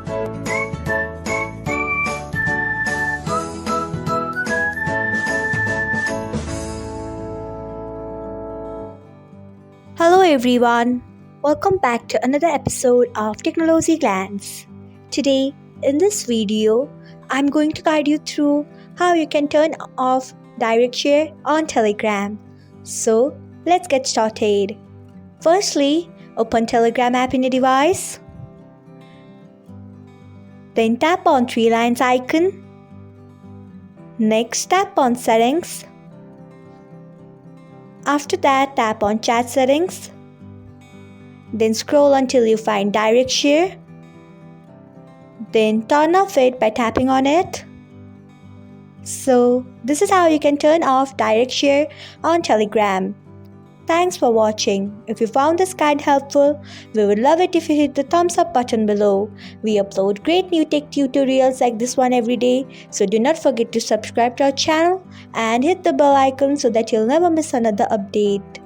Hello everyone, welcome back to another episode of Technologyglance. Today, in this video, I'm going to guide you through how you can turn off direct share on Telegram. So, let's get started. Firstly, open Telegram app in your device. Then tap on three lines icon. Next, tap on settings. After that, tap on chat settings. Then scroll until you find direct share. Then turn off it by tapping on it. So, this is how you can turn off direct share on Telegram. Thanks for watching. If you found this guide helpful, we would love it if you hit the thumbs up button below. We upload great new tech tutorials like this one every day, so do not forget to subscribe to our channel and hit the bell icon so that you'll never miss another update.